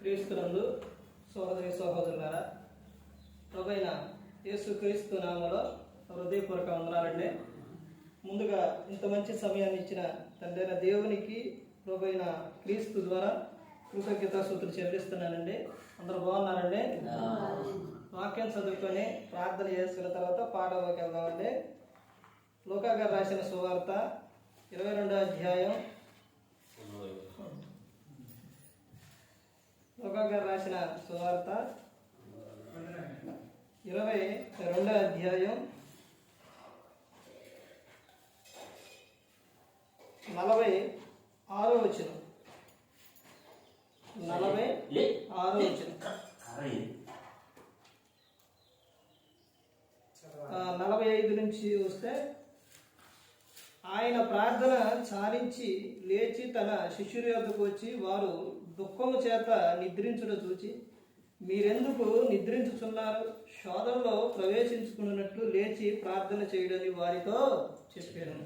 క్రీస్తునందు సోదరి సహోదరులారా, ప్రభువైన యేసుక్రీస్తు నామములో హృదయపూర్వక వందనాలండి. ముందుగా ఇంత మంచి సమయాన్ని ఇచ్చిన తండ్రైన దేవునికి ప్రభువైన క్రీస్తు ద్వారా కృతజ్ఞతాస్తుతులు చెల్లిస్తున్నానండి. అందరూ బాగున్నారండి? వాక్యం చదువుకొని ప్రార్థన చేసుకున్న తర్వాత పాఠంలోకి వెళ్దామండి. లూకా గారు రాసిన సువార్త 22వ అధ్యాయం, లూకా గారు రాసిన సువార్త 22వ అధ్యాయం 46వ వచనం. 46వ వచనం. 45 నుంచి వస్తే, ఆయన ప్రార్థన చాలించి లేచి తన శిష్యుల యొద్దకు వచ్చి, వారు దుఃఖము చేత నిద్రించుట చూచి, మీరెందుకు నిద్రించుచున్నారు? శోధనలో ప్రవేశించుకున్నట్లు లేచి ప్రార్థన చేయడని వారితో చెప్పాను.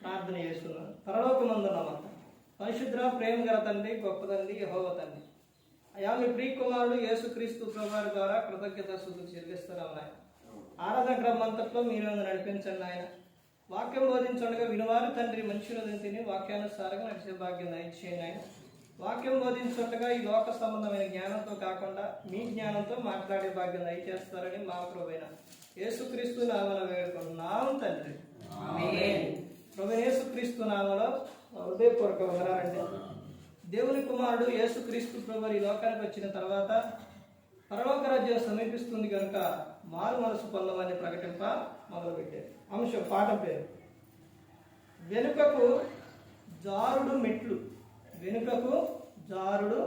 ప్రార్థన చేస్తున్నాను. పరలోకమందున్న మా పరిశుద్ధ ప్రేమ గల తండ్రి, గొప్ప తండ్రి, యెహోవా తండ్రి, అయా మీ ప్రియకుమారుడు యేసుక్రీస్తు ప్రభువారి ద్వారా కృతజ్ఞతాస్తుతులు చెల్లిస్తున్నాం నాయన. ఆరాధన క్రమంతట్లో మీరు నడిపించండి ఆయన. వాక్యం బోధించండిగా వినువారు తండ్రి మనుషులను తిని వాక్యానుసారంగా నడిచే భాగ్యం దయచేయండి ఆయన. వాక్యం బోధించుండగా ఈ లోక సంబంధమైన జ్ఞానంతో కాకుండా మీ జ్ఞానంతో మాట్లాడే భాగ్యం దయచేస్తారని మా ప్రభువైన యేసుక్రీస్తు నామమున వేడుకుంటున్నాం తండ్రి. ప్రభువైన యేసుక్రీస్తు నామములో హృదయపూర్వక వందనాలండి. దేవుని కుమారుడు యేసుక్రీస్తు ప్రభువు ఈ లోకానికి వచ్చిన తర్వాత పరలోక రాజ్యం సమీపిస్తుంది కనుక మారు మనసు పొందమని ప్రకటింప మొదలుపెట్టారు. అంశం పాఠం పేరు వెనుకకు జారుడు మెట్లు. వెనుకకు జారుడు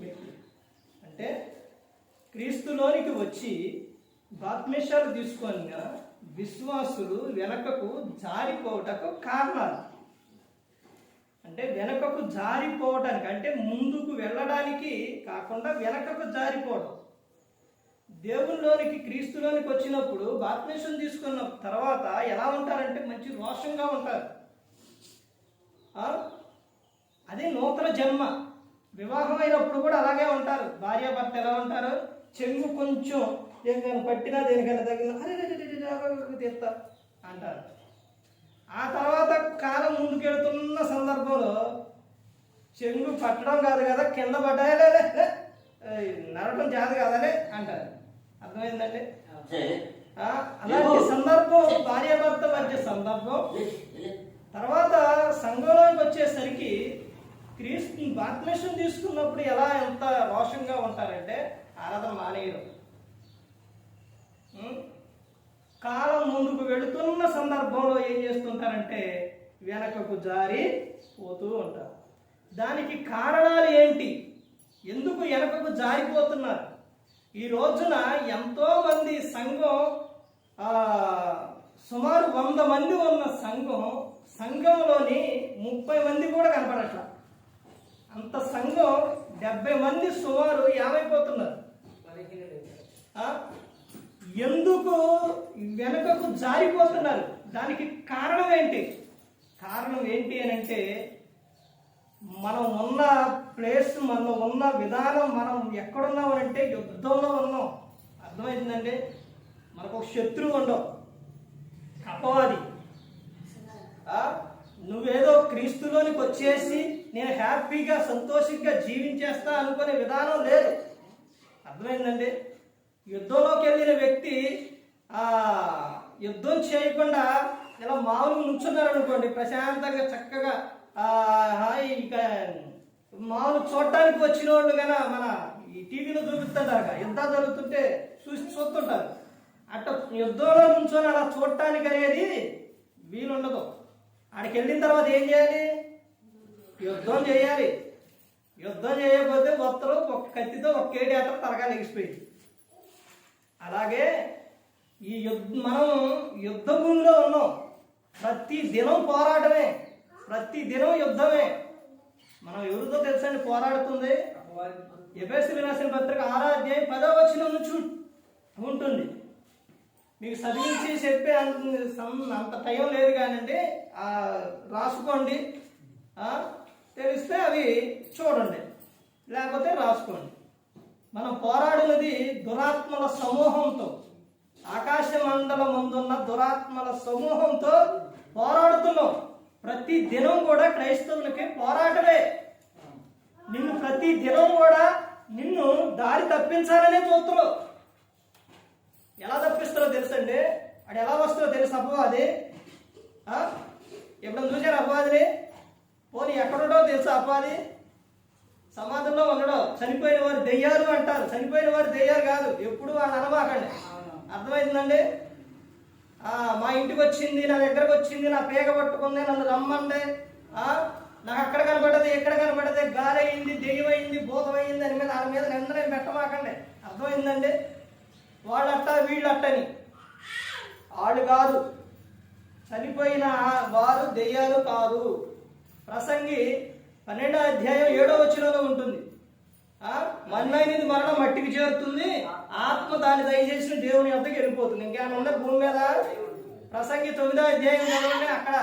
మెట్లు అంటే క్రీస్తులోనికి వచ్చి బాప్తిస్మాలు తీసుకున్న విశ్వాసులు వెనకకు జారిపోవటకు కారణాలు. అంటే వెనకకు జారిపోవటానికి అంటే ముందుకు వెళ్ళడానికి కాకుండా వెనకకు జారిపోవడం. దేవునిలోనికి క్రీస్తులోనికి వచ్చినప్పుడు బాప్తిస్మం తీసుకున్న తర్వాత ఎలా ఉంటారంటే మంచి రోషంగా ఉంటారు. అదే నూతన జన్మ. వివాహం అయినప్పుడు కూడా అలాగే ఉంటారు. భార్యాభర్త ఎలా ఉంటారు? చెంగు కొంచెం దేనికైనా పట్టినా దేనికైనా తగిలినా అరే తీస్తా అంటారు. ఆ తర్వాత కాలం ముందుకెళ్తున్న సందర్భంలో చెంగు పట్టడం కాదు కదా, కింద పడ్డాయలే నడవడం చేత కాదనే అంటారు. అర్థమైందండి? అలాంటి సందర్భం భార్యాభర్త మధ్య సందర్భం. తర్వాత సంఘంలోకి వచ్చేసరికి క్రీస్తు బాప్తిస్మం తీసుకున్నప్పుడు ఎంత రోషంగా ఉంటారంటే ఆరాధన మానేయడం. కాలం ముందుకు వెళుతున్న సందర్భంలో ఏం చేస్తుంటారంటే వెనకకు జారి పోతూ ఉంటారు. దానికి కారణాలు ఏంటి? ఎందుకు వెనకకు జారిపోతున్నారు? ఈ రోజున ఎంతో మంది సంఘం, సుమారు 100 మంది ఉన్న సంఘంలోని 30 మంది కూడా కనపడట్ల. అంత సంఘం 70 మంది సుమారు ఏమైపోతున్నారు? ఎందుకు వెనుకకు జారిపోతున్నారు? దానికి కారణం ఏంటి? కారణం ఏంటి అని అంటే మనం ఉన్న ప్లేస్, మనం ఉన్న విధానం, మనం ఎక్కడున్నామనంటే యుద్ధంలో ఉన్నాం. అర్థమైందండి? మనకు ఒక శత్రువు ఉండవు, అపవాది. నువ్వేదో క్రీస్తులోనికి వచ్చేసి నేను హ్యాపీగా సంతోషంగా జీవించేస్తా అనుకునే విధానం లేదు. అర్థమైందండి? యుద్ధంలోకి వెళ్ళిన వ్యక్తి యుద్ధం చేయకుండా ఇలా మామూలుగా నుంచున్నారు అనుకోండి, ప్రశాంతంగా చక్కగా ఇక మామూలు చూడటానికి వచ్చిన వాళ్ళు కన్నా మన ఈ టీవీలో చూపిస్తుంటారు, యుద్ధాలు జరుగుతుంటే చూస్తుంటారు. అట్లా యుద్ధంలో నుంచొని అలా చూడటానికి అనేది వీలుండదు. ఆడికి వెళ్ళిన తర్వాత ఏం చేయాలి? యుద్ధం చేయాలి. యుద్ధం చేయకపోతే మొత్తం ఒక కత్తితో ఒక్కేటి అట్లా తరగా లెగిసిపోయింది. అలాగే ఈ మనం యుద్ధ భూమిలో ఉన్నాం. ప్రతి దినం పోరాటమే, ప్రతి దినం యుద్ధమే. మనం ఎవరితో తెలుసండి పోరాడుతుంది? ఎఫెసీయులకు రాసిన పత్రిక 6వ అధ్యాయం 10వ వచనం నుంచి ఉంటుంది. మీకు చదివించి చెప్పే అంత టైం లేదు కానండి, రాసుకోండి. తెలిస్తే అవి చూడండి, లేకపోతే రాసుకోండి. మనం పోరాడినది దురాత్మల సమూహంతో, ఆకాశ మండలం ముందున్న దురాత్మల సమూహంతో పోరాడుతున్నాం. ప్రతి దినం కూడా క్రైస్తవులకి పోరాటమే. నిన్ను ప్రతి దినం కూడా నిన్ను దారి తప్పించాలనే చూస్తున్నావు. ఎలా తప్పిస్తారో తెలుసండి, అది ఎలా వస్తుందో తెలుసు అపవాది. ఎప్పుడైనా చూసారు అపవాదిని? పోనీ ఎక్కడుండో తెలుసా అపవాది? సమాధంలో ఉండడం. చనిపోయిన వారు దెయ్యాలు అంటారు. చనిపోయిన వారు దెయ్యాలు కాదు, ఎప్పుడు వాళ్ళు అనబాకండి. అర్థమైందండి? మా ఇంటికి వచ్చింది, నా దగ్గరకు వచ్చింది, నా పేగ పట్టుకుంది, నన్ను రమ్మంది, నాకు అక్కడ కనబడదు, ఎక్కడ కనబడదు, గాలి అయింది, దెయ్యం అయింది, భూతం అయింది అని మీద వాళ్ళ మీద నిందనే పెట్టమాకండి. అర్థమైందండి? వాళ్ళట్ట వీళ్ళట్టని. వాళ్ళు కాదు, చనిపోయిన వారు దెయ్యాలు కాదు. ప్రసంగి 12వ అధ్యాయం 7వ వచనంలో ఉంటుంది. మన్నైనది మరణం మట్టికి చేరుతుంది, ఆత్మ దాన్ని దయచేసిన దేవుని వద్దకు వెళ్ళిపోతుంది. ఇంకేమైనా ఉండే భూమి మీద? ప్రసంగి 9వ అధ్యాయం చదవండి. అక్కడ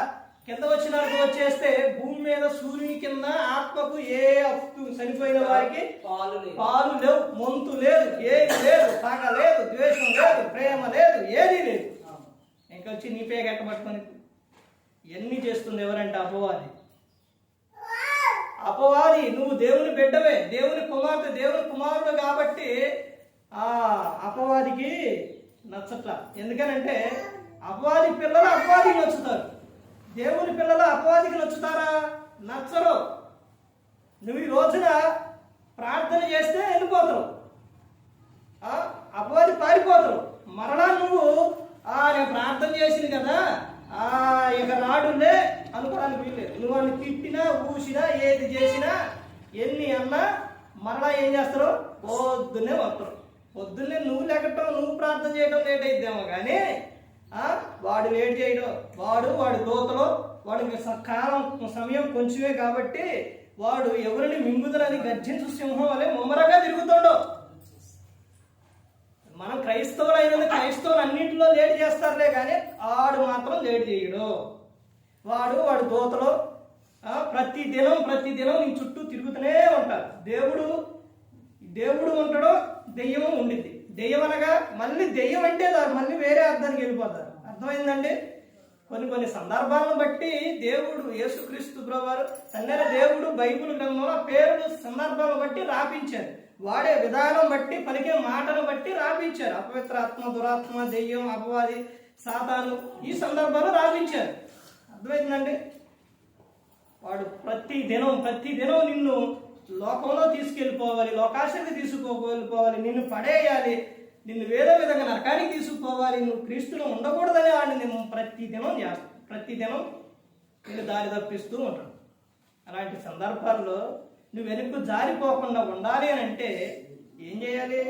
కింద వచ్చినకు వచ్చేస్తే భూమి మీద సూర్యుని కింద ఆత్మకు ఏ హక్కు, చనిపోయిన వారికి పాలు లేవు, మొంతు లేదు, ఏది లేదు, పగ లేదు, ద్వేషం లేదు, ప్రేమ లేదు, ఏదీ లేదు. ఇంకొచ్చి నీ పేగ ఎట్టబట్టుకొని ఎన్ని చేస్తుంది ఎవరంటే అపవాది. అపవాది, నువ్వు దేవుని బిడ్డవే, దేవుని కుమార్తె, దేవుని కుమారుడు కాబట్టి అపవాదికి నచ్చట్ల. ఎందుకనంటే అపవాది పిల్లలు అపవాదికి నచ్చుతారు, దేవుని పిల్లలు అపవాదికి నచ్చుతారా? నచ్చరు. నువ్వు ఈ రోజున ప్రార్థన చేస్తే వెళ్ళిపోతావు, అపవాది పారిపోతావు. మరలా నువ్వు నేను ప్రార్థన చేసింది కదా ఇక నాడులే అనుకోవడానికి వీల్లేదు. నువ్వు వాళ్ళని తిట్టినా, ఊసినా, ఏది చేసినా, ఎన్ని అన్నా మరలా ఏం చేస్తారు? పొద్దున్నే వస్తారు. పొద్దున్నే నువ్వు లెక్కటం, నువ్వు ప్రార్థన చేయడం లేట్ అయిద్దేమో కానీ వాడు లేట్ చేయడం, వాడి దోతలో వాడికి కాలం సమయం కొంచెమే కాబట్టి వాడు ఎవరిని మింగుదరని గర్జించు సింహం వలె ముమ్మరగా తిరుగుతాడు. మనం క్రైస్తవులు అయినందుకు క్రైస్తవులు అన్నింటిలో లేట్ చేస్తారులే కానీ వాడు మాత్రం లేట్ చేయడు. వాడి దోతలో ప్రతి దినం నీ చుట్టూ తిరుగుతూనే ఉంటారు. దేవుడు ఉంటాడో దెయ్యం ఉండిద్ది. దెయ్యం అనగా మళ్ళీ దెయ్యం అంటే మళ్ళీ వేరే అర్థానికి వెళ్ళిపోతారు. అర్థమైందండి? కొన్ని సందర్భాలను బట్టి దేవుడు, యేసుక్రీస్తు ప్రభువారు తన్నెల దేవుడు బైబిల్ గ్రంథంలో పేరును సందర్భాలను బట్టి రాపించారు. వాడే విధానం బట్టి, పలికే మాటను బట్టి రాపించారు. అపవిత్ర ఆత్మ, దురాత్మ, దెయ్యం, అపవాది, సాతాను, ఈ సందర్భాలు రాపించారు. అర్థమైందండి? వాడు ప్రతి దినం నిన్ను లోకంలో తీసుకెళ్ళిపోవాలి, లోకాశకి తీసుకువెళ్ళిపోవాలి, నిన్ను పడేయాలి, నిన్ను వేరే విధంగా నరకానికి తీసుకుపోవాలి, నువ్వు క్రీస్తులో ఉండకూడదని వాడిని నేను ప్రతి దినం నేను దారి తప్పిస్తూ ఉంటాను. అలాంటి సందర్భాల్లో నువ్వు వెనుక జారిపోకుండా ఉండాలి అని అంటే ఏం చేయాలి?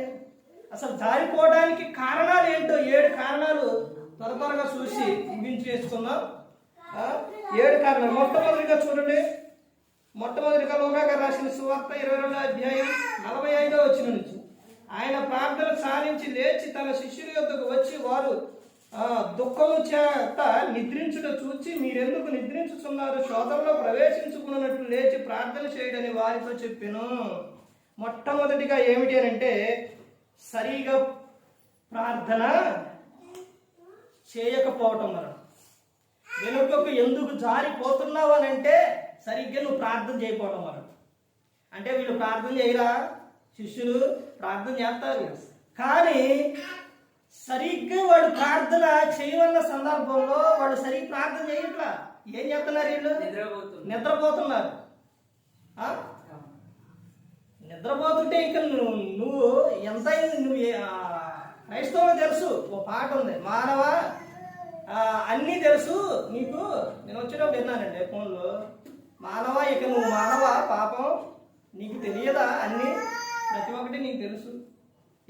అసలు జారిపోవడానికి కారణాలు ఏంటో 7 కారణాలు త్వరగా చూసి ముగించి వేసుకుందాం. 7 కారణాలు. మొట్టమొదటిగా చూడండి. మొట్టమొదటిగా లూకా గారు రాసిన సువార్త 22వ అధ్యాయం 45వ వచనం నుంచి, ఆయన ప్రార్థన సాధించి లేచి తన శిష్యుల యొద్దకు వచ్చి వారు దుఃఖము చేత నిద్రించుట చూచి మీరెందుకు నిద్రించుతున్నారు, శోధనలో ప్రవేశించుకున్నట్లు లేచి ప్రార్థన చేయడని వారితో చెప్పెను. మొట్టమొదటిగా ఏమిటి అంటే సరిగా ప్రార్థన చేయకపోవటం. మనం వెనుకకు ఎందుకు జారిపోతున్నావు అని అంటే సరిగ్గా నువ్వు ప్రార్థన చేయకపోవటం వల్ల. అంటే వీళ్ళు ప్రార్థన చేయరా? శిష్యులు ప్రార్థన చేస్తారు కానీ సరిగ్గా వాడు ప్రార్థన చేయవన్న సందర్భంలో వాడు సరిగ్గా ప్రార్థన చేయట్లా. ఏం చేస్తున్నారు వీళ్ళు? నిద్రపోతున్నారు. నిద్రపోతుంటే ఇంకా నువ్వు ఎంత నువ్వు క్రైస్తవులు తెలుసు, ఓ పాట ఉంది, మానవ అన్నీ తెలుసు నీకు. నేను వచ్చినప్పుడు విన్నానండి ఫోన్లో, మానవ ఇక నువ్వు మానవ పాపం నీకు తెలియదా? అన్నీ ప్రతి ఒక్కటి నీకు తెలుసు,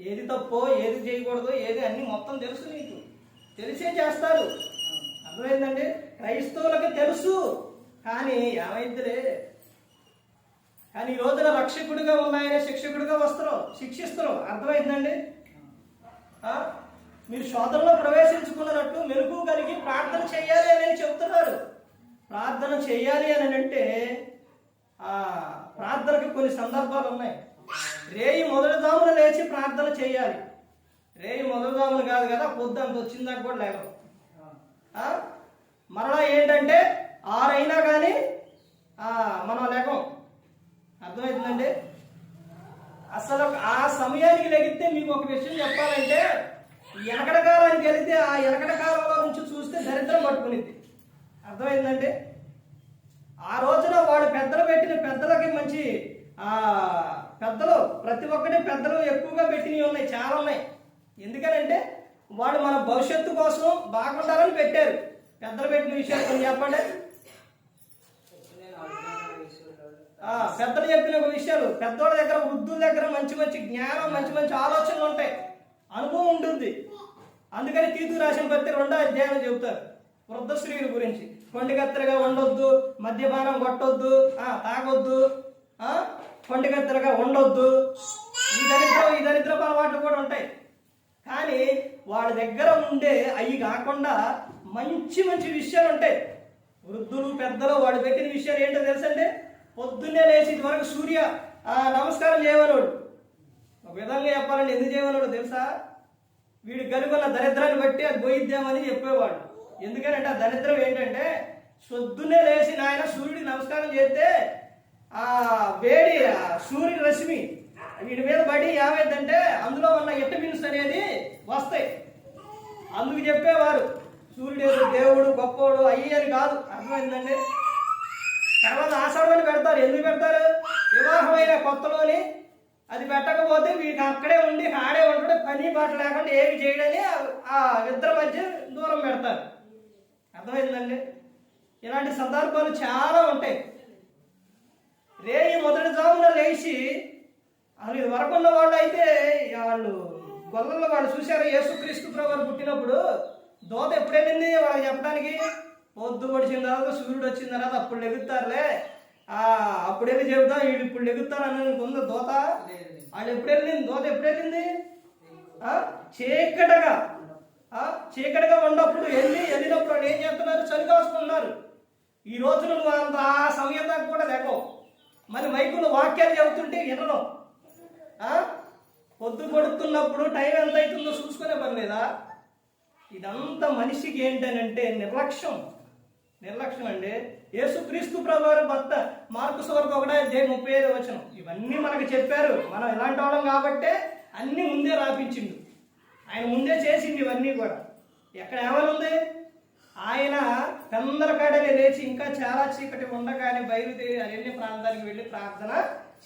ఏది తప్పో ఏది చేయకూడదు ఏది అన్ని మొత్తం తెలుసు, నీకు తెలిసే చేస్తారు. అర్థమైందండి? క్రైస్తవులకు తెలుసు కానీ ఏమైద్దిలే. కానీ ఈ రోజున రక్షకుడిగా ఉన్నాయనే శిక్షకుడిగా వస్తారు, శిక్షిస్తారు. అర్థమైందండి? మీరు శోధనలో ప్రవేశించుకున్నట్టు మెరుగు కలిగి ప్రార్థన చేయాలి అని చెప్తున్నారు. ప్రార్థన చేయాలి అని అంటే ప్రార్థనకు కొన్ని సందర్భాలు ఉన్నాయి. రేయి మొదటి జామున లేచి ప్రార్థన చేయాలి. రేయి మొదటి జామున కాదు కదా, పొద్దు అంత వచ్చిందాక కూడా లేవు. మరలా ఏంటంటే 6 అయినా కానీ మనం లేకం. అర్థమవుతుందండి? అసలు ఆ సమయానికి లెగితే మీకు ఒక విషయం చెప్పాలంటే, ఎనకడ కాలానికి వెళితే ఆ ఎనకడ కాలంలో నుంచి చూస్తే దరిద్రం పట్టుకునిద్ది. అర్థమైందండి? ఆ రోజున వాడు పెద్దలు పెట్టిన పెద్దలకి మంచి పెద్దలు ప్రతి ఒక్కటి పెద్దలు ఎక్కువగా పెట్టినవి ఉన్నాయి, చాలా ఉన్నాయి. ఎందుకనంటే వాడు మన భవిష్యత్తు కోసం బాగుండాలని పెట్టారు. పెద్దలు పెట్టిన విషయాలు కొన్ని చెప్పండి. పెద్దలు చెప్పిన విషయాలు, పెద్దోళ్ళ దగ్గర వృద్ధుల దగ్గర మంచి మంచి జ్ఞానం, మంచి మంచి ఆలోచనలు ఉంటాయి, అనుభవం ఉంటుంది. అందుకని తీతు రాసిన పత్రిక 2వ అధ్యాయం చెబుతారు వృద్ధ స్త్రీల గురించి. కొండిగత్తెలుగా ఉండొద్దు, మద్యపానం కొట్టొద్దు, తాగొద్దు, కొండిగత్తెలుగా ఉండొద్దు, ఈ దరిద్రపు అలవాట్లు కూడా ఉంటాయి. కానీ వాళ్ళ దగ్గర ఉండే అవి కాకుండా మంచి మంచి విషయాలు ఉంటాయి. వృద్ధులు పెద్దలు వాడు పెట్టిన విషయాలు ఏంటో తెలుసండి? పొద్దున్నే లేచి ఇదివరకు సూర్య నమస్కారం చేయమన్నాడు. ఒక విధంగా చెప్పాలంటే ఎందుకు చేయమన్నాడు తెలుసా? వీడు కనుగొన్న దరిద్రాన్ని బట్టి అది పోయిద్దామని చెప్పేవాడు. ఎందుకంటే ఆ దరిద్రం ఏంటంటే, పొద్దున్నే లేచి నాయన సూర్యుడికి నమస్కారం చేస్తే వేడి సూర్యుడి రశ్మి వీడి మీద పడి ఏమైందంటే అందులో ఉన్న విటమిన్స్ అనేది వస్తాయి. అందుకు చెప్పేవారు సూర్యుడు దేవుడు గొప్పవాడు అయ్యని కాదు. అర్థమైందండి? తర్వాత ఆషాఢం పెడతారు. ఎందుకు పెడతారు? వివాహమైన కొత్తలోని అది పెట్టకపోతే వీడికి అక్కడే ఉండి ఆడే ఉంటాడు, పని పాట లేకుండా ఏమి చేయడని ఆ ఇద్దరి మధ్య దూరం పెడతారు. అర్థమైందండి? ఇలాంటి సందర్భాలు చాలా ఉంటాయి. రేయి మొదటి జామున లేచి అసలు ఇది వరకు ఉన్న వాళ్ళు అయితే వాళ్ళు గొల్లల్లో వాళ్ళు చూశారు. యేసుక్రీస్తు ప్రభువు పుట్టినప్పుడు దోత ఎప్పుడు వెళ్ళింది వాళ్ళకి చెప్పడానికి? పొద్దు పొడిచిన తర్వాత సూర్యుడు వచ్చిన తర్వాత అప్పుడు లెగుతారులే, అప్పుడు వెళ్ళి చెబుతాం వీళ్ళు ఇప్పుడు లెగుతారు అన్నది ఉందా దోత? వాళ్ళు ఎప్పుడు వెళ్ళింది? దోత ఎప్పుడు వెళ్ళింది? చీకటిగా ఉన్నప్పుడు వెళ్ళినప్పుడు వాళ్ళు ఏం చేస్తున్నారు? చలి కాసుకున్నారు. ఈ రోజున నువ్వు అంత ఆ సమయం దాకా కూడా లేకవు. మరి మైకులు వాక్యాలు చెబుతుంటే వినడం. పొద్దు పడుతున్నప్పుడు టైం ఎంత అవుతుందో చూసుకునే పని లేదా? ఇదంతా మనిషికి ఏంటనంటే నిర్లక్ష్యం అండి. యేసుక్రీస్తు ప్రభువారు భర్త మార్కు సువార్త 1:35 ఇవన్నీ మనకు చెప్పారు. మనం ఇలాంటి వాళ్ళం కాబట్టే అన్ని ముందే రాపించిండు, ఆయన ముందే చేసిండు ఇవన్నీ కూడా. ఎక్కడ ఏమని ఉంది? ఆయన కందరకాడలే లేచి ఇంకా చాలా చీకటి ఉండగానే బయలుదేరి అరణ్య ప్రాంతానికి వెళ్ళి ప్రార్థన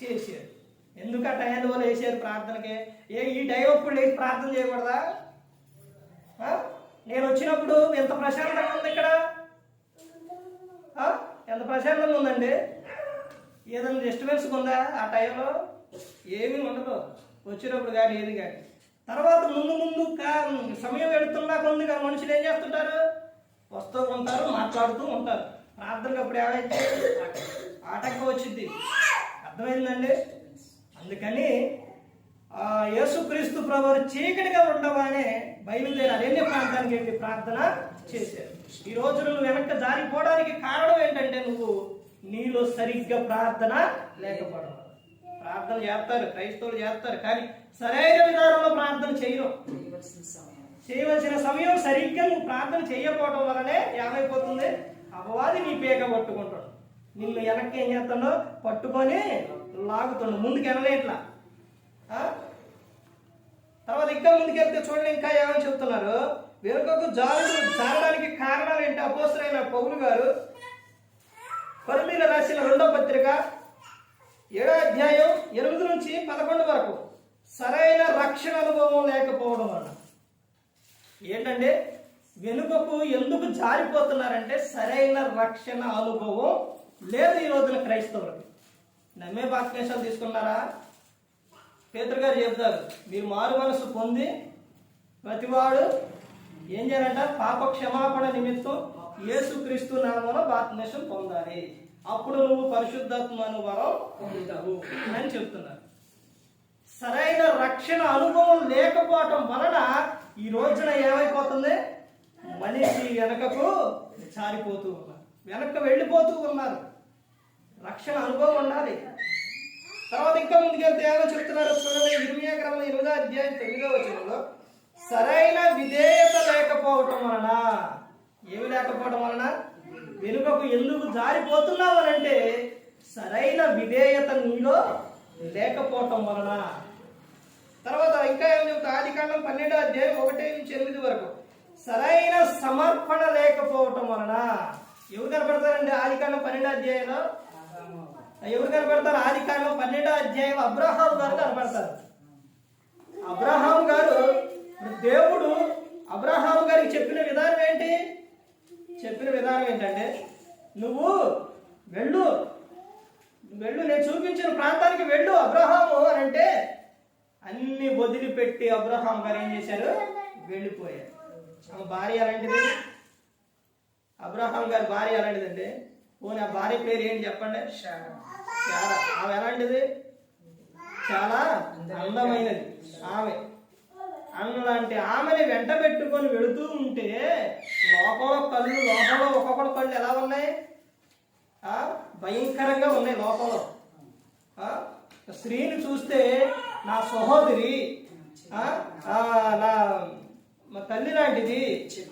చేశారు. ఎందుకు ఆ టైంలో వేసారు ప్రార్థనకి? ఈ టైం అప్పుడు లేచి ప్రార్థన చేయకూడదా? నేను వచ్చినప్పుడు ఎంత ప్రశాంతంగా ఉంది ఇక్కడ, ఎంత ప్రశాంతంగా ఉందండి. ఏదైనా డిస్టర్బెన్స్ ఉందా ఆ టైంలో? ఏమీ ఉండదు వచ్చినప్పుడు కానీ ఏది కానీ. తర్వాత ముందు సమయం వెళుతున్నా కొందిగా మనుషులు ఏం చేస్తుంటారు? వస్తూ ఉంటారు, మాట్లాడుతూ ఉంటారు. ప్రార్థనకు అప్పుడు ఏమైతే ఆటంకం వచ్చింది. అర్థమైందండి? అందుకని యేసుక్రీస్తు ప్రభువు చీకటిగా ఉండగానే బయలుదేరి అరణ్య ప్రాంతానికి వెళ్ళి ప్రార్థన చేశారు. ఈ రోజు నువ్వు వెనక్కి జారిపోవడానికి కారణం ఏంటంటే నీలో సరిగ్గా ప్రార్థన లేకపోవడం. ప్రార్థన చేస్తారు, క్రైస్తవులు చేస్తారు, కానీ సరైన విధానంలో ప్రార్థన చేయవలసిన సమయం సరిగ్గా నువ్వు ప్రార్థన చేయకపోవడం వల్లనే ఏమైపోతుంది? అపవాది నీ పేక పట్టుకుంటాడు, నిన్ను వెనక్కి ఏం చేస్తాడో పట్టుకొని లాగుతుండు, ముందుకు వెళ్ళలేట్లా. తర్వాత ఇంకా ముందుకెళ్తే చూడండి, ఇంకా ఏమని చెప్తున్నారు? వెనుకకు జారడానికి కారణాలు ఏంటి? అపోస్తలుడైన పౌలు గారు కొరింథీయులకు రాసిన 2వ పత్రిక 7వ అధ్యాయం 8 నుంచి 11 వరకు సరైన రక్షణ అనుభవం లేకపోవడం వల్ల ఏంటంటే, వెనుకకు ఎందుకు జారిపోతున్నారంటే సరైన రక్షణ అనుభవం లేదు ఈ రోజున క్రైస్తవులకు. నమ్మే బాప్తిస్మాలు తీసుకున్నారా? పేతురు గారు చెప్తారు, మీరు మారు మనసు పొంది ప్రతివాడు ఏం చేయాలంట? పాప క్షమాపణ నిమిత్తం యేసుక్రీస్తు నామమున బాప్తిస్మం పొందాలి, అప్పుడు నువ్వు పరిశుద్ధాత్మను వరం పొందుతావు అని చెప్తున్నారు. సరైన రక్షణ అనుభవం లేకపోవటం వలన ఈ రోజున ఏమైపోతుంది? మనిషి వెనకకు జారిపోతూ ఉన్నారు, వెనక్కి వెళ్ళిపోతూ ఉన్నారు. రక్షణ అనుభవం ఉండాలి. తర్వాత ఇంకా ముందుకెళ్తే ఏమో చెప్తున్నారు చూడండి. ఇర్మియా గ్రంథం 8వ అధ్యాయం 9వ వచనంలో సరైన విధేయత లేకపోవటం వలన, ఏమి లేకపోవటం వలన, వెనుకకు ఎందుకు జారిపోతున్నావు అని అంటే సరైన విధేయత నీలో లేకపోవటం వలన. తర్వాత ఇంకా ఏం చెప్తా, ఆదికాండం 12వ అధ్యాయం 1-8 వరకు సరైన సమర్పణ లేకపోవటం వలన. ఎవరు కనపడతారండి ఆదికాండం 12వ అధ్యాయంలో? ఎవరు కనపడతారు? ఆదికాండం 12వ అధ్యాయం అబ్రహాము గారు కనపడతారు. అబ్రహాము గారు, దేవుడు అబ్రహాము గారికి చెప్పిన విధానం ఏంటి? చెప్పిన విధానం ఏంటంటే నువ్వు వెళ్ళు, నేను చూపించిన ప్రాంతానికి వెళ్ళు అబ్రహాము అని అంటే అన్ని వదిలిపెట్టి అబ్రహాం గారు ఏం చేశారు? వెళ్ళిపోయారు. ఆమె భార్య అలాంటిది, అబ్రహాం గారి భార్య అలాంటిదండి. పోనీ ఆ భార్య పేరు ఏంటి చెప్పండి? శారా. ఆమె ఎలాంటిది? చాలా అందమైనది ఆమె. అలాంటి ఆమెని వెంట పెట్టుకొని వెళుతూ ఉంటే లోపల ఒక్కొక్కటి కళ్ళు ఎలా ఉన్నాయి? భయంకరంగా ఉన్నాయి లోపల. స్త్రీని చూస్తే నా సహోదరి, మా తల్లి లాంటిది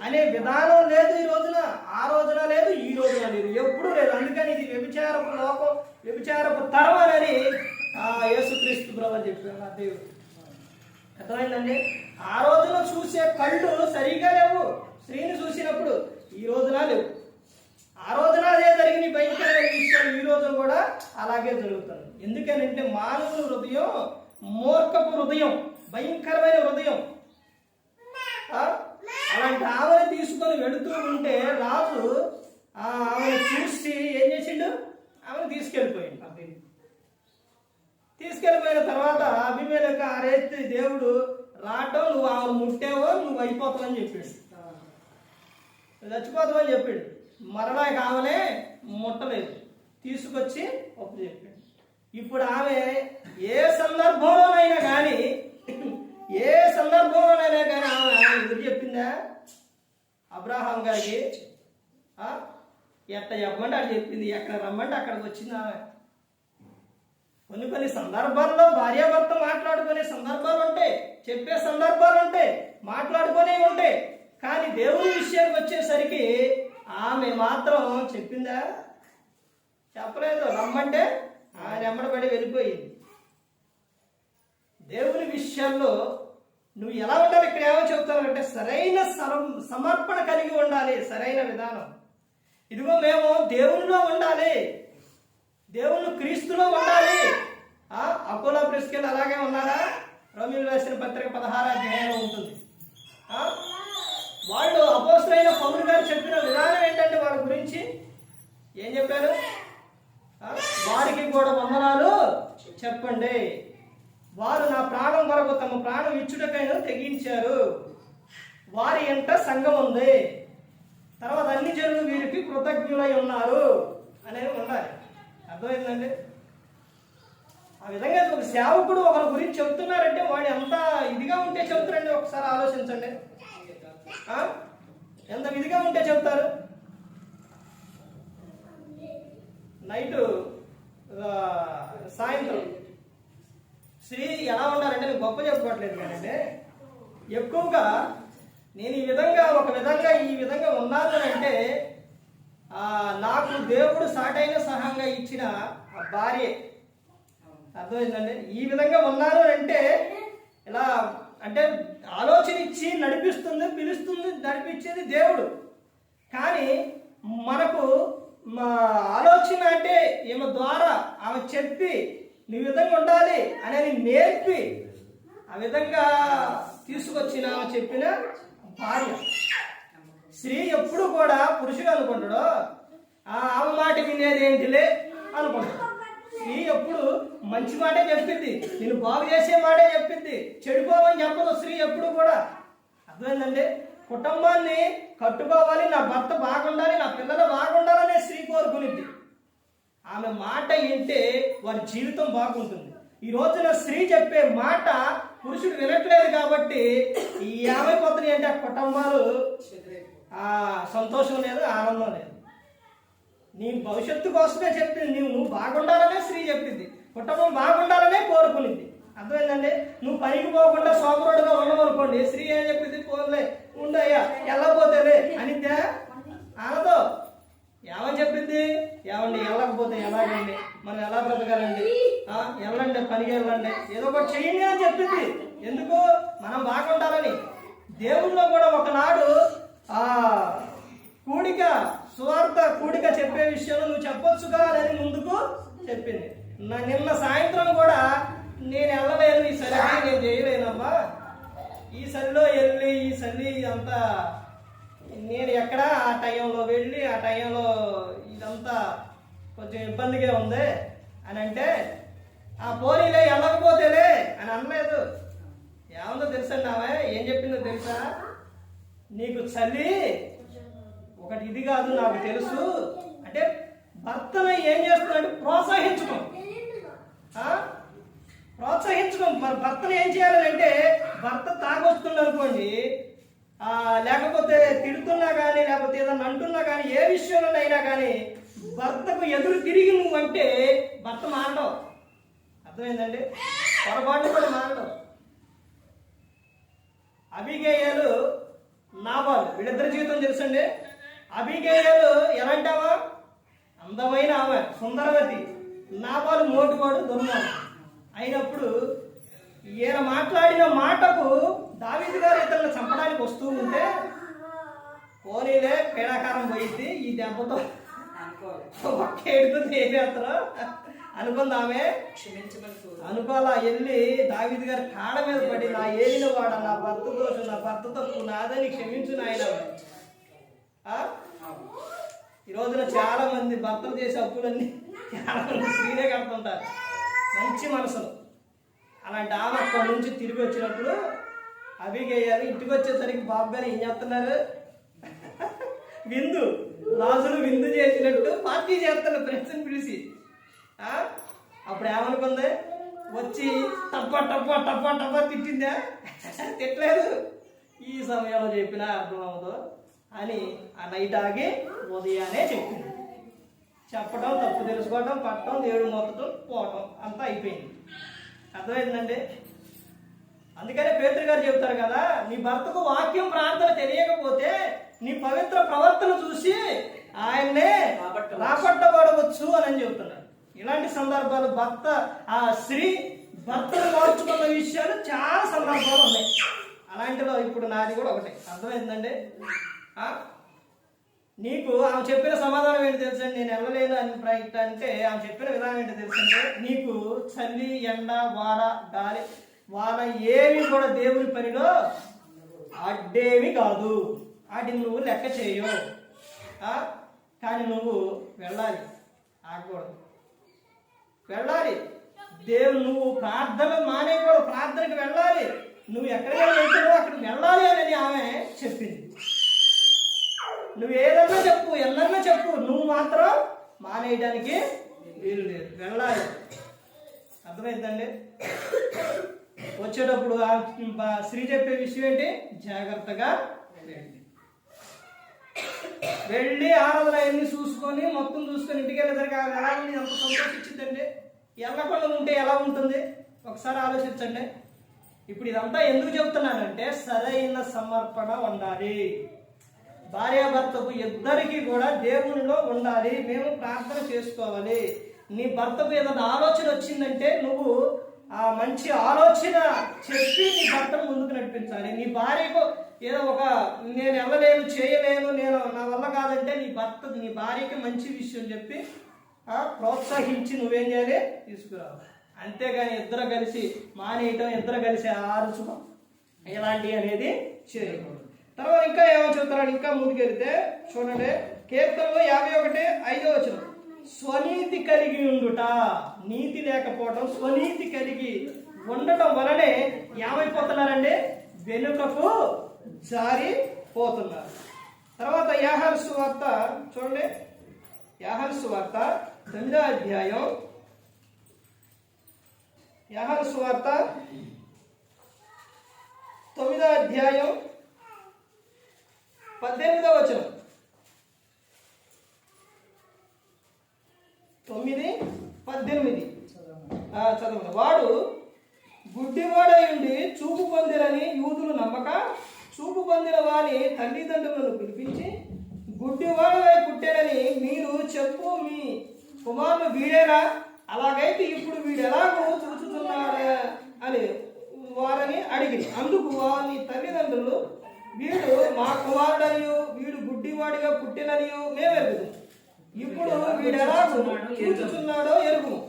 అనే విధానం లేదు ఈ రోజున. ఆ రోజున లేదు, ఈ రోజున లేదు, ఎప్పుడూ లేదు. అందుకని ఇది వ్యభిచారపు లోకం, వ్యభిచారపు తరం అని యేసుక్రీస్తు ప్రభు చెప్పారు నా దేవుడు. అర్థమైందండి? ఆ రోజున చూసే కళ్ళు సరిగా లేవు స్త్రీని చూసినప్పుడు, ఈ రోజున లేవు. ఆ రోజున అదే జరిగిన భయంకరమైన విషయాలు ఈ రోజున కూడా అలాగే జరుగుతుంది. ఎందుకనంటే మానవుల హృదయం మూర్ఖపు హృదయం, భయంకరమైన హృదయం. అలాంటి ఆమెను తీసుకొని వెళుతూ ఉంటే రాజు ఆమెను చూసి ఏం చేసిండు? ఆమెను తీసుకెళ్ళిపోయిన తర్వాత అభిమేలెకు ఆ రేతి దేవుడు రావటం, నువ్వు ఆమెను ముట్టావో నువ్వు అయిపోతావని చెప్పాడు, చచ్చిపోతావని చెప్పాడు. మరలా ఆమెనే ముట్టలేదు, తీసుకొచ్చి ఒప్పు చెప్పాడు. ఇప్పుడు ఆమె ఏ సందర్భంలోనైనా కానీ ఆమె ఎదురు చెప్పిందా అబ్రహాం గారికి? ఎట్ట చెప్పమంటే అటు చెప్పింది, ఎక్కడ రమ్మంటే అక్కడికి వచ్చింది ఆమె. కొన్ని సందర్భాల్లో భార్యాభర్త మాట్లాడుకునే సందర్భాలు ఉంటాయి, చెప్పే సందర్భాలు ఉంటాయి, మాట్లాడుకునే ఉంటాయి. కానీ దేవుని విషయానికి వచ్చేసరికి ఆమె మాత్రం చెప్పిందా? చెప్పలేదు. రమ్మంటే ఆయన ఎమ్మడబడి వెళ్ళిపోయింది. దేవుని విషయాల్లో నువ్వు ఎలా ఉండాలి? ఇక్కడ ఏమో చెప్తానంటే సరైన సమర్పణ కలిగి ఉండాలి, సరైన విధానం. ఇదిగో మేము దేవునిలో ఉండాలి, దేవుని క్రీస్తులో ఉండాలి. అపోలో ప్రిస్కిల్ అలాగే ఉన్నారా? రోమీయులకు రాసిన పత్రిక 16వ అధ్యాయంలో ఉంటుంది. వాళ్ళు అపోస్తలుడైన పౌలు గారు చెప్పిన విధానం ఏంటంటే వాళ్ళ గురించి ఏం చెప్పారు? వారికి కూడా వందనాలు చెప్పండి, వారు నా ప్రాణం కొరకు తమ ప్రాణం ఇచ్చుటకైనా తెగించారు, వారి ఎంట సంఘం ఉంది, తర్వాత అన్ని జనులు వీరికి కృతజ్ఞులై ఉన్నారు అనేది ఉండాలి. అర్థమైందండి? ఆ విధంగా ఒక సేవకుడు ఒకరి గురించి చెబుతున్నారంటే వాడు ఎంత ఇదిగా ఉంటే చెబుతారండి. ఒకసారి ఆలోచించండి, ఎంత విధిగా ఉంటే చెబుతారు. నైటు సాయంత్రం స్త్రీ ఎలా ఉండాలంటే నేను గొప్ప చెప్పుకోవట్లేదు కానీ ఎక్కువగా నేను ఈ విధంగా ఉన్నాను అంటే నాకు దేవుడు సాటైన సహాయంగా ఇచ్చిన భార్య. అర్థమైందండి? ఈ విధంగా ఉన్నాను అంటే ఇలా అంటే ఆలోచన ఇచ్చి నడిపిస్తుంది, పిలుస్తుంది, నడిపించేది దేవుడు. కానీ మనకు ఆలోచన అంటే ఈమె ద్వారా ఆమె చెప్పి నీ విధంగా ఉండాలి అనేది నేర్పి ఆ విధంగా తీసుకొచ్చిన చెప్పిన భార్య. స్త్రీ ఎప్పుడు కూడా పురుషుడు అనుకుంటాడు, ఆమె మాట వినేది ఏంటిలే అనుకుంటాడు. స్త్రీ ఎప్పుడు మంచి మాటే చెప్పింది, నేను బాగు చేసే మాటే చెప్పింది, చెడిపోవని చెప్పదు స్త్రీ ఎప్పుడు కూడా. అర్థమైందండి? కుటుంబాన్ని కట్టుకోవాలి, నా భర్త బాగుండాలి, నా పిల్లలు బాగుండాలనే స్త్రీ కోరుకునిద్ది. ఆమె మాట వింటే వారి జీవితం బాగుంటుంది. ఈ రోజున స్త్రీ చెప్పే మాట పురుషుడు వినట్లేదు కాబట్టి ఈ ఏమైపోతున్నాయి అంటే ఆ కుటుంబాలు సంతోషం లేదు, ఆనందం లేదు. నీ భవిష్యత్తు కోసమే చెప్పింది, నువ్వు బాగుండాలనే స్త్రీ చెప్పింది. కుటుంబం బాగుండాలనే కోరుకునింది. అర్థమైందండి? నువ్వు పనికి పోకుండా సోమరుడుగా ఉండమనుకోండి, స్త్రీ ఏం చెప్పింది? పోలే ఉండయ్యా వెళ్ళకపోతేలే అనిద్దా? అనదో. ఏమని చెప్పింది? ఏమండి వెళ్ళకపోతే ఎలాగండి, మనం ఎలా బ్రతకాలండి, వెళ్ళండి పనికి వెళ్ళండి, ఏదో ఒకటి చెయ్యండి అని చెప్పింది. ఎందుకు? మనం బాగుండాలని. దేవుల్లో కూడా ఒకనాడు కూడిక సువార్త కూడిక చెప్పే విషయంలో నువ్వు చెప్పొచ్చుగా అని ముందుకు చెప్పింది. నిన్న సాయంత్రం కూడా నేను వెళ్ళలేను, ఈ సరికి నేను చేయలేనమ్మా, ఈ సరిలో వెళ్ళి ఈ సరి అంతా నేను ఎక్కడ ఆ టైంలో వెళ్ళి ఆ టైంలో ఇదంతా కొంచెం ఇబ్బందిగా ఉంది అని అంటే, ఆ పోనీలే వెళ్ళకపోతేలే అని అనలేదు. ఏముందో తెలుసండి ఆమె ఏం చెప్పిందో తెలుసా? నీకు చలి ఒకటి ఇది కాదు నాకు తెలుసు అంటే, భర్తను ఏం చేస్తున్నాడు? ప్రోత్సహించడం. ప్రోత్సహించడం. భర్తను ఏం చేయాలంటే, భర్త తాగొస్తుంది అనుకోండి, లేకపోతే తిడుతున్నా కానీ లేకపోతే ఏదన్నా అంటున్నా కానీ ఏ విషయంలో అయినా కానీ భర్తకు ఎదురు తిరిగి నువ్వంటే భర్త మారడం. అర్థమైందండి? పొరపాటు కూడా మారడం. అబీగయలు నాబాలు వీళ్ళిద్దరి జీవితం తెలుసండి. అబీగయలు ఎలాంటావా? అందమైన ఆమె, సుందరవతి. నాబాలు మోటువాడు, దుర్మార్గుడు. అయినప్పుడు ఈయన మాట్లాడిన మాటకు దావీదు గారు ఇతరులను చంపడానికి వస్తూ ఉంటే, పోనీలే పీడాకారం పోయింది ఈ దెబ్బతో ఒక్క ఎడుతుంది ఏమి అతను అనుకుందామే, అనుకోవాలా. వెళ్ళి దావీదు గారి కాళ్ళ మీద పడి, నా ఏలిన వాడ, నా భర్త దోషం, నా భర్త తప్పు నాదని క్షమించు నాయన. ఈ రోజున చాలా మంది భర్తలు చేసే అప్పులన్నీ చాలా మంది స్త్రీలే కడుతుంటారు. మంచి మనసులు. అలాంటి ఆమె అక్కడి నుంచి తిరిగి వచ్చినప్పుడు అబీగయలు ఇంటికి వచ్చేసరికి బాబు గారు ఏం చేస్తున్నారు? విందు, రాజులు విందు చేసినట్టు పార్టీ చేస్తున్నారు ఫ్రెండ్స్ని పిలిచి. అప్పుడు ఏమనుకుంది? వచ్చి టప్ప టప్ప టప్ప టప్ప తిట్టిందా? తిట్టలేదు. ఈ సమయంలో చెప్పినా అర్థం అవ్వదు అని ఆ నైట్ ఆగి ఉదయాన్నే చెప్పింది. చెప్పడం, తప్పు తెలుసుకోవడం, పట్టడం, దేవుడు మొత్తడం, పోవటం అంతా అయిపోయింది. అర్థమైందండి? అందుకనే పేతురు గారు చెప్తారు కదా, నీ భర్తకు వాక్యం ప్రార్థన తెలియకపోతే నీ పవిత్ర ప్రవర్తన చూసి ఆయన్నే రాపట్టబడవచ్చు అని చెబుతున్నాడు. ఇలాంటి సందర్భాలు ఆ స్త్రీ భర్తను మార్చుకున్న విషయాలు చాలా సందర్భాలు ఉన్నాయి. అలాంటిలో ఇప్పుడు నాది కూడా ఒకటి. అర్థమైందండి? నీకు ఆమె చెప్పిన సమాధానం ఏంటి తెలుసండి? నేను వెళ్ళలేను అని అంటే ఆమె చెప్పిన విధానం ఏంటి తెలుసంటే, నీకు చలి, ఎండ, వాన, గాలి, వాన ఏవి కూడా దేవుని పనిలో అడ్డేవి కాదు. వాటిని నువ్వు లెక్క చేయవు. కానీ నువ్వు వెళ్ళాలి, ఆగకూడదు, వెళ్ళాలి. దేవుడు నువ్వు ప్రార్థన మానేయకూడదు, ప్రార్థనకు వెళ్ళాలి. నువ్వు ఎక్కడికైనా వెళ్తావో అక్కడికి వెళ్ళాలి అని ఆమె చెప్పింది. నువ్వు ఏదన్నా చెప్పు, ఎన్నన్నా చెప్పు, నువ్వు మాత్రం మానేయడానికి వీలు లేదు, వెళ్ళాలి. అర్థమైందండి? వచ్చేటప్పుడు స్త్రీ చెప్పే విషయం ఏంటి? జాగ్రత్తగా వెళ్ళి ఆరాధన అన్ని చూసుకొని మొత్తం చూసుకొని ఇంటికి వెళ్ళేసరికి ఎలా ఉంది, ఎంత సంతోషించిందండి. వెళ్ళకుండా ఉంటే ఎలా ఉంటుంది ఒకసారి ఆలోచించండి. ఇప్పుడు ఇదంతా ఎందుకు చెప్తున్నానంటే, సరైన సమర్పణ ఉండాలి. భార్యాభర్తకు ఇద్దరికి కూడా దేవునిలో ఉండాలి. మేము ప్రార్థన చేసుకోవాలి. నీ భర్తకు ఏదైనా ఆలోచన వచ్చిందంటే నువ్వు ఆ మంచి ఆలోచన చెప్పి నీ భర్తను ముందుకు నడిపించాలి. నీ భార్యకు ఏదో నేను వెళ్ళలేను, చేయలేను, నా వల్ల కాదంటే నీ భార్యకి మంచి విషయం చెప్పి ప్రోత్సహించి నువ్వేం చేయాలి? తీసుకురావాలి. అంతేగాని ఇద్దరు కలిసి మానేయటం, ఇద్దరు కలిసి ఆరుచడం ఇలాంటివి అనేది చేయకూడదు. తర్వాత ఇంకా ఏమో చెప్తారు, ఇంకా ముందుకెళ్తే చూడండి, కీర్తనలో 51:5 స్వనీతి కలిగి ఉండుట, నీతి లేకపోవడం, స్వనీతి కలిగి ఉండటం వలనే ఏమైపోతున్నారండి? వెనుకకు జారిపోతున్నారు. తర్వాత యోహాను సువార్త చూడండి, యోహాను సువార్త 9వ అధ్యాయం, యోహాను సువార్త 9వ అధ్యాయం 18వ వచనం. 9:18 చదువు. వాడు గుడ్డివాడై ఉండి చూపు పొందిరని యూదులు నమ్మక చూపు పొందిన వాని తల్లిదండ్రులను పిలిపించి గుడ్డివాడై పుట్టాడని మీరు చెప్పు, మీ కుమారుడు వీడేనా? అలాగైతే ఇప్పుడు వీడు ఎలాగో చూచుతున్నాడా అని వారని అడిగి, అందుకు వారి తల్లిదండ్రులు వీడు మా కుమారుడనియు వీడు గుడ్డివాడిగా పుట్టిననియు మేమెరుగుదు. ఇప్పుడు వీడు ఎలాగో చూచుచున్నాడో ఎరుగుము.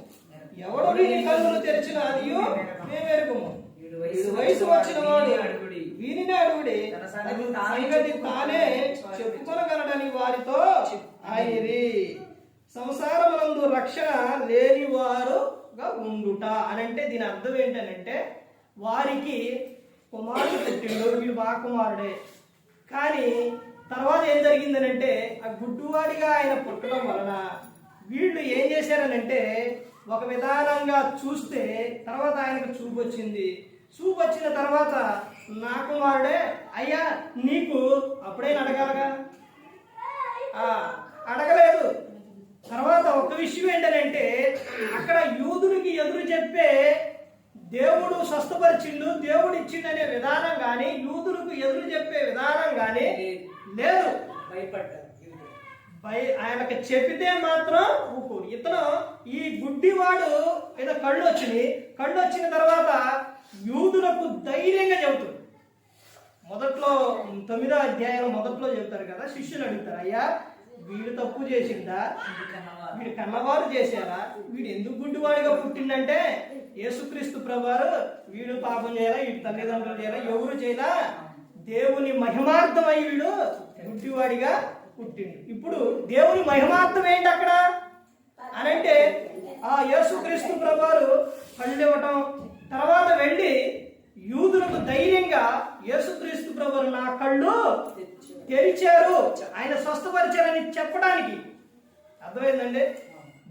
ఎవడు వీని కన్నులు తెరిచిన అదియో మేమెరుగుము. వీడు వయసు వచ్చిన వాడు వీనిని అడుగుడి, సంగతి తానే చెప్పుకొనగలడని వారితో ఆయనది. సంసారమునందు రక్షణ లేని వారుగా ఉండుట అని అంటే దీని అర్థం ఏంటనంటే, వారికి కుమారుడు పుట్టిండు, వీడు మా కుమారుడే. కానీ తర్వాత ఏం జరిగిందనంటే, ఆ గుడ్డువాడిగా ఆయన పుట్టడం వలన వీళ్ళు ఏం చేశారనంటే, ఒక విధానంగా చూస్తే తర్వాత ఆయనకు చూపు వచ్చింది. చూపు వచ్చిన తర్వాత నా కుమారుడే అయ్యా నీకు అప్పుడైనా అడగాలగా, అడగలేదు. తర్వాత ఒక విషయం ఏంటంటే, అక్కడ యూదునికి ఎదురు చెప్పే దేవుడు స్వస్థపరిచిండు, దేవుడు ఇచ్చిండనే విధానం కానీ, యూదులకు ఎదురు చెప్పే విధానం కానీ లేదు. భయపడ్డారు. ఆయనకు చెప్పితే మాత్రం ఊపుడు. ఇతను ఈ గుడ్డివాడు ఏదో కళ్ళు వచ్చిన తర్వాత యూదులకు ధైర్యంగా చెబుతాడు. మొదట్లో 9వ అధ్యాయం మొదట్లో చెబుతారు కదా, శిష్యులు అడుగుతారు, అయ్యా వీడు తప్పు చేసిందా, వీడు కన్నవారు చేశారా, వీడు ఎందుకు గుడ్డివాడిగా పుట్టిందంటే, యేసుక్రీస్తు ప్రభువారు వీడు పాపం చేయాలా, వీడి తల్లిదండ్రులు చేయాలా, ఎవరు చేయాలా, దేవుని మహిమార్థమై వీడు గుడ్డివాడిగా పుట్టిండు. ఇప్పుడు దేవుని మహిమార్థం ఏంటి అక్కడ అనంటే, ఆ యేసుక్రీస్తు ప్రభువారు కళ్ళు ఇవ్వటం, తర్వాత వెళ్ళి యూదులకు ధైర్యంగా యేసుక్రీస్తు ప్రభువారు నా కళ్ళు తెరిచారు, ఆయన స్వస్థపరిచారని చెప్పడానికి. అర్థమైందండి?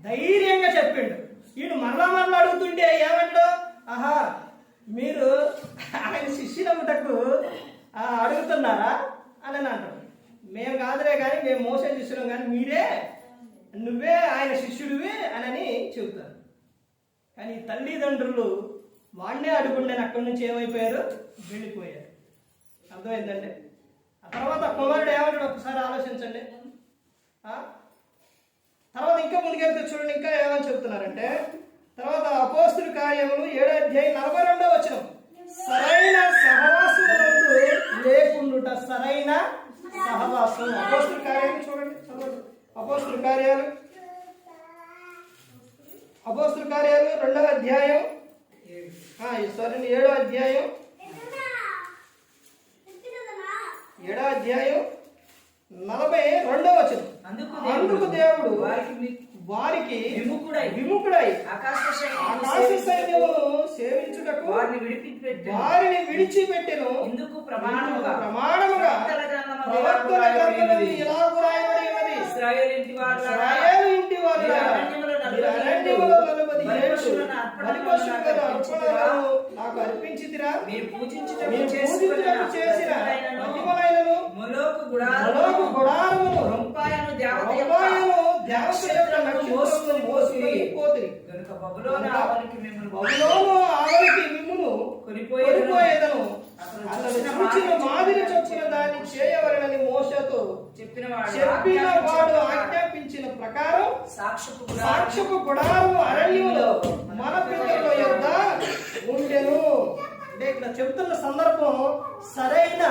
ధైర్యంగా చెప్పిండు. వీడు మరలా అడుగుతుంటే ఏమంటో, ఆహా మీరు ఆయన శిష్యులముటకు అడుగుతున్నారా అని అంటారు. మేము కాదులే కానీ, మేము మోసే శిష్యులం కానీ నువ్వే ఆయన శిష్యుడివి అని చెబుతారు. కానీ తల్లిదండ్రులు వాడినే అడుగుండని అక్కడి నుంచి ఏమైపోయారు, వెళ్ళిపోయారు. అర్థమైందండి? ఆ తర్వాత కుమారుడు ఏమంటాడు ఒకసారి ఆలోచించండి. తర్వాత ఇంకా ముందుకెళ్తే చూడండి, ఇంకా ఏమని చెబుతున్నారంటే, తర్వాత అపోస్తుల కార్యములు 7వ అధ్యాయం 42వ వచనం, సరైన సహవాసమునందు లేకుండుట. సరైన సహవాసం. అపోస్తుల కార్యాలు చూడండి, చదవండి. అపోస్తుల కార్యాలు 2వ అధ్యాయం 7వ అధ్యాయం 42వ వచనం, అందుకు దేవుడు వారికి విముఖుడై ఆకాశ సైన్యమును సేవించుటకు వారిని విడిచిపెట్టెను. ఇందుకు ప్రమాణముగా ప్రవక్తల గ్రంథములో ఇలాగు రాయబడి ఉన్నది, ఇశ్రాయేలు ఇంటి వారులారా, నాకు అర్పించితిరా, మీరు పూజించుట చేసిన మొలోకు గుడారమును రొంపాయను దేవత కనుక బబులోను ఆవలికి మిమ్మును కొనిపోయేదను. అతడు చూచిన మాదిరి చొప్పున దాన్ని చేయవలెనని మోషేతో చెప్పిన వాడు ఆజ్ఞాపించిన ప్రకారం సాక్ష్యపు గుడారము అరణ్యములో మన పిల్లల యొద్ద ఉండెను. అంటే ఇక్కడ చెబుతున్న సందర్భం సరైన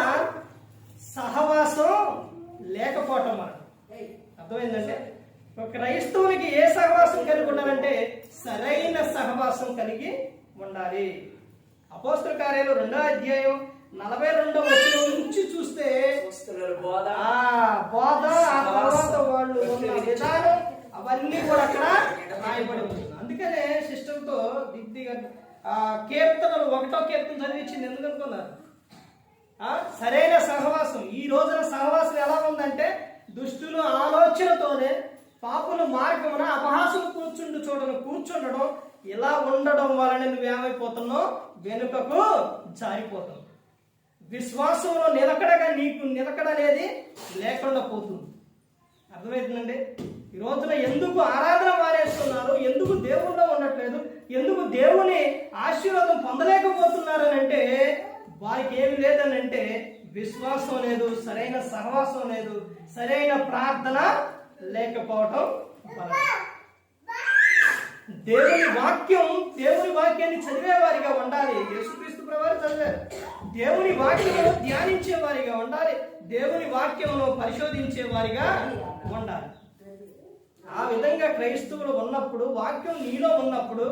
సహవాసం లేకపోవటం. మనకు అర్థమైందంటే, ఒక క్రైస్తవునికి ఏ సహవాసం కలిగి ఉండాలంటే సరైన సహవాసం కలిగి ఉండాలి. అపోస్తుల కార్యాలు 2వ అధ్యాయం 42వ వచనం నుంచి చూస్తే బోధ, ఆ తర్వాత వాళ్ళు ఉన్న విధానం అవన్నీ కూడా అక్కడ రాయబడి ఉంటుంది. అందుకనే సిస్టంతో దిగ్దిగా కీర్తనలు 1వ కీర్తన చదివించింది. ఎందుకనుకున్నారు? సరైన సహవాసం. ఈ రోజున సహవాసం ఎలా ఉందంటే, దుష్టుల ఆలోచనతోనే పాపుల మార్గమున అపహాసులు కూర్చుండడం, ఇలా ఉండడం వలన నువ్వేమైపోతున్నావు, వెనుకకు జారిపోతావు. విశ్వాసంలో నిలకడగా నీకు నిలకడ అనేది లేకుండా పోతుంది. అర్థమవుతుందండి? ఈ రోజున ఎందుకు ఆరాధన మానేస్తున్నారు, ఎందుకు దేవుళ్ళో ఉండట్లేదు, ఎందుకు దేవుని ఆశీర్వాదం పొందలేకపోతున్నారని అంటే వారికి ఏమి లేదని అంటే విశ్వాసం లేదు, సరైన సహవాసం లేదు, సరైన ప్రార్థన లేకపోవటం వలన. దేవుని వాక్యాన్ని చదివేవారిగా ఉండాలి. యేసుక్రీస్తు ప్రభువారు చదివారు. దేవుని వాక్యమును ధ్యానించే వారిగా ఉండాలి. దేవుని వాక్యమును పరిశోధించే వారిగా ఉండాలి. ఆ విధంగా క్రైస్తవులు ఉన్నప్పుడు, వాక్యం నీలో ఉన్నప్పుడు,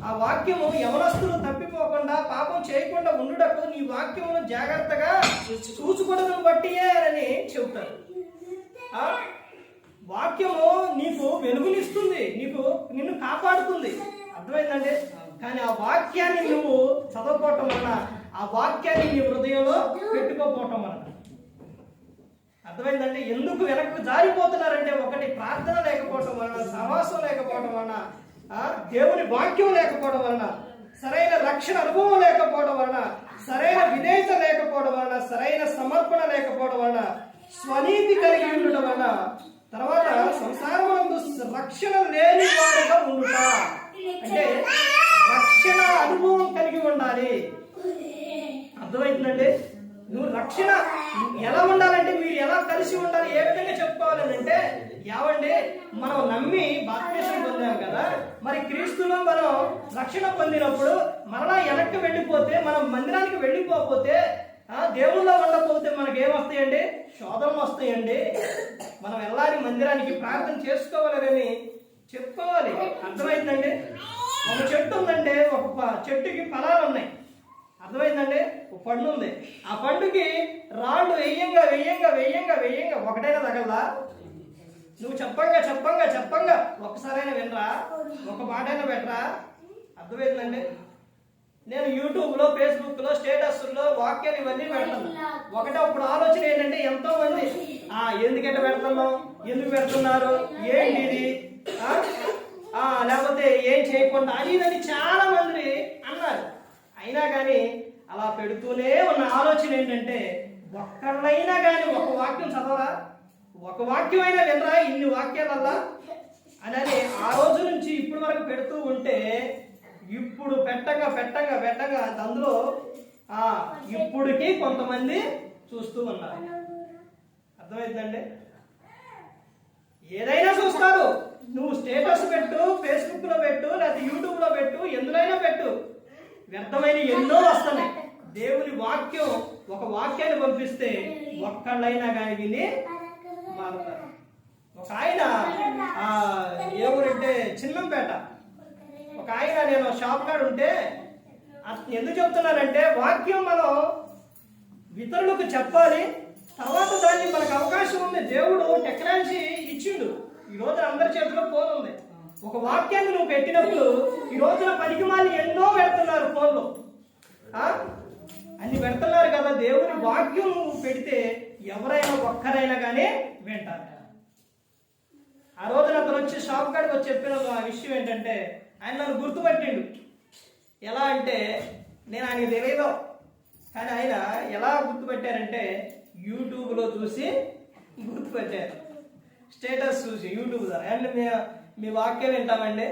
ఆ వాక్యము యవనస్తులు తప్పిపోకుండా పాపం చేయకుండా ఉండుటకు నీ వాక్యమును జాగ్రత్తగా చూసుకోవడం బట్టియే అని చెబుతారు. వాక్యము నీకు వెలుగునిస్తుంది, నిన్ను కాపాడుతుంది. అర్థమైందండి? కానీ ఆ వాక్యాన్ని నువ్వు చదవకపోవటం వలన, ఆ వాక్యాన్ని నీ హృదయంలో పెట్టుకోపోవటం వలన. అర్థమైందండి? ఎందుకు వెనక్కి జారిపోతున్నారంటే, ఒకటి ప్రార్థన లేకపోవటం వలన, సహవాసం లేకపోవడం వలన, దేవుని వాక్యం లేకపోవడం వలన, సరైన రక్షణ అనుభవం లేకపోవడం వలన, సరైన విధేయత లేకపోవడం వలన, సరైన సమర్పణ లేకపోవడం వలన, స్వనీతి కలిగి ఉండడం వలన, తర్వాత సంసారమునందు రక్షణ లేని వారిగా ఉండుట. అంటే రక్షణ అనుభవం కలిగి ఉండాలి. అర్థమవుతుందండి? నువ్వు రక్షణ ఎలా ఉండాలంటే, మీరు ఎలా కలిసి ఉండాలి, ఏ విధంగా చెప్పుకోవాలని అంటే, ఏమండి మనం నమ్మి బాప్తిసం పొందాం కదా, మరి క్రీస్తులో మనం రక్షణ పొందినప్పుడు మరలా వెనక్కి వెళ్ళిపోతే, మనం మందిరానికి వెళ్ళిపోతే, దేవుళ్ళలో ఉండకపోతే మనకి ఏమొస్తాయండి? శోధనలు వస్తాయండి. మనం వెళ్ళాలి మందిరానికి, ప్రార్థన చేసుకోవాలని చెప్పుకోవాలి. అర్థమైందండి? ఒక చెట్టు ఉందండి, ఒక చెట్టుకి ఫలాలు ఉన్నాయి. అర్థమైందండి? ఒక పండు ఉంది. ఆ పండుకి రాళ్ళు వెయ్యంగా ఒకటైనా తగలదా? నువ్వు చెప్పంగా ఒక్కసారైనా వినరా? ఒక మాటైనా పెట్టరా? అర్థమైందండి? నేను యూట్యూబ్లో, ఫేస్బుక్లో, స్టేటస్లో వాక్యాలు ఇవన్నీ పెడతాను. ఒకటే ఇప్పుడు ఆలోచన ఏంటంటే, ఎంతో మంది ఎందుకంటే పెడుతున్నాం, ఎందుకు పెడుతున్నారు, ఏంటి ఇది, లేకపోతే ఏం చేయకుండా అది ఇదని చాలా మంది అన్నారు. అయినా కానీ అలా పెడుతూనే ఉన్న ఆలోచన ఏంటంటే, ఒక్కళ్ళైనా కానీ ఒక వాక్యం చదవరా, ఒక వాక్యం అయినా వినరా ఇన్ని వాక్యాలల్లా అని ఆ రోజు నుంచి ఇప్పటి వరకు పెడుతూ ఉంటే, ఇప్పుడు పెట్టంగా అందులో ఇప్పుడుకి కొంతమంది చూస్తూ ఉన్నారు. అర్థమైందండి? ఏదైనా చూస్తారు. నువ్వు స్టేటస్ పెట్టు, ఫేస్బుక్లో పెట్టు, లేకపోతే యూట్యూబ్లో పెట్టు, ఎందులోనైనా పెట్టు, వ్యర్థమైన ఎన్నో వస్తున్నాయి. దేవుని వాక్యం, ఒక వాక్యాన్ని పంపిస్తే ఒక్కళ్ళైనా కానీ విని మారుతారు. ఒక ఆయన ఏ ఊరంటే చిన్నంపేట, ఒక ఆయన, నేను షాప్ కాడ ఉంటే, ఎందుకు చెప్తున్నానంటే, వాక్యం మనం ఇతరులకు చెప్పాలి. తర్వాత దాన్ని మనకు అవకాశం ఉంది. దేవుడు టెక్నాలజీ ఇచ్చిండు. ఈ రోజు అందరి చేతిలో ఫోన్ ఉంది. ఒక వాక్యాన్ని నువ్వు పెట్టినప్పుడు, ఈ రోజున పనికిమాలి ఎన్నో పెడుతున్నారు ఫోన్లో, అన్ని పెడుతున్నారు కదా. దేవుని వాక్యం నువ్వు పెడితే ఎవరైనా ఒక్కరైనా కానీ వింటారు. ఆ రోజున అతను వచ్చి షాప్ కాడికి వచ్చి చెప్పిన విషయం ఏంటంటే, ఆయన నన్ను గుర్తుపట్టిండు. ఎలా అంటే, నేను ఆయనకి తెలియదు, కానీ ఆయన ఎలా గుర్తుపెట్టారంటే, యూట్యూబ్లో చూసి గుర్తుపెట్టారు. స్టేటస్ చూసి యూట్యూబ్ ద్వారా. అండ్ మీ వాక్యాలు వింటామండి,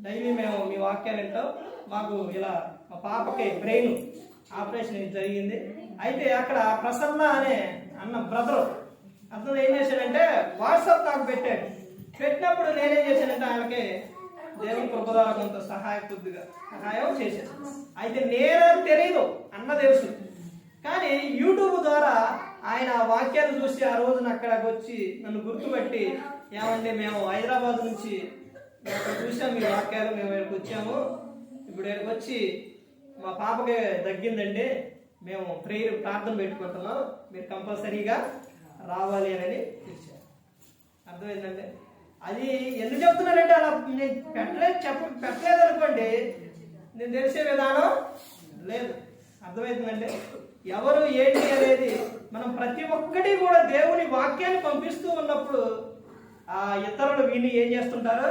డైలీ మేము మీ వాక్యాలు వింటాం. మాకు ఇలా మా పాపకి బ్రెయిన్ ఆపరేషన్ జరిగింది. అయితే అక్కడ ప్రసన్న అనే అన్న బ్రదరు, అతను ఏం చేశాడంటే వాట్సాప్ నాకు పెట్టాడు. పెట్టినప్పుడు నేనేం చేశానంటే ఆయనకి దేవుని కృప ద్వారా కొంత సహాయం చేశాను. అయితే నేను తెలియదు, అన్న తెలుసు. కానీ యూట్యూబ్ ద్వారా ఆయన వాక్యాలు చూసి ఆ రోజున అక్కడికి వచ్చి నన్ను గుర్తుపట్టి, ఏమంటే మేము హైదరాబాద్ నుంచి అక్కడ చూసాం మీ వాక్యాలు, మేము ఇక్కడికి వచ్చాము, ఇప్పుడు ఇక్కడికి వచ్చి మా పాపకి తగ్గిందండి, మేము ప్రార్థన పెట్టుకుంటున్నాం, మీరు కంపల్సరీగా రావాలి అని పిలిచారు. అర్థమైందండి? అది ఎందుకు చెప్తున్నానంటే, అలా నేను పెట్టలేదు అనుకోండి, నేను తెలిసే విధానం లేదు. అర్థమవుతుందండి? ఎవరు ఏంటి అనేది మనం ప్రతి ఒక్కటి కూడా దేవుని వాక్యాన్ని పంపిస్తూ ఉన్నప్పుడు ఇతరులు విని ఏం చేస్తుంటారో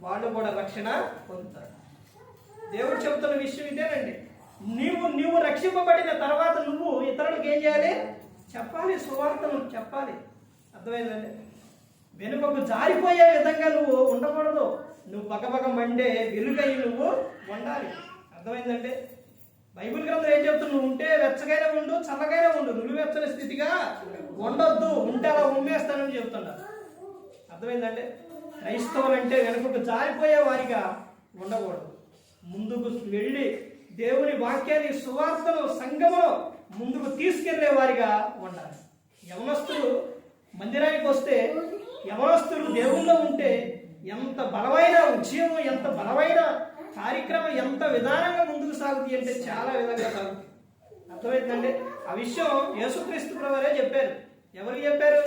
వాళ్ళు కూడా రక్షణ పొందుతారు. దేవుడు చెబుతున్న విషయం ఇదేనండి. నువ్వు రక్షింపబడిన తర్వాత నువ్వు ఇతరులకు ఏం చేయాలి? చెప్పాలి, సువార్తను చెప్పాలి. అర్థమైందండి? వెనుకకు జారిపోయే విధంగా నువ్వు ఉండకూడదు. నువ్వు పక్కపక్క మండే వెలుగై నువ్వు ఉండాలి. అర్థమైందంటే బైబిల్ గ్రంథం ఏం చెప్తుంది? నువ్వు ఉంటే వెచ్చగైనా ఉండు, చల్లగైనా ఉండు, నులివెచ్చని స్థితిగా ఉండొద్దు, ఉంటే అలా ఉమ్మేస్తానని చెప్తున్నారు. అర్థమైందంటే క్రైస్తవులు అంటే వెనుకకు జారిపోయే వారిగా ఉండకూడదు. ముందుకు వెళ్ళి దేవుని వాక్యాన్ని, సువార్తను, సంఘమును ముందుకు తీసుకెళ్లే వారిగా ఉండాలి. యవనస్తులు మందిరానికి వస్తే, యవనస్తులు దేవుల్లో ఉంటే ఎంత బలమైన ఉద్యమం, ఎంత బలమైన కార్యక్రమం, ఎంత విధానంగా ముందుకు సాగుతాయి అంటే చాలా విధంగా సాగుతాయి. అర్థమైందండి? ఆ విషయం యేసుక్రీస్తు ప్రభువే చెప్పారు. ఎవరికి చెప్పారు?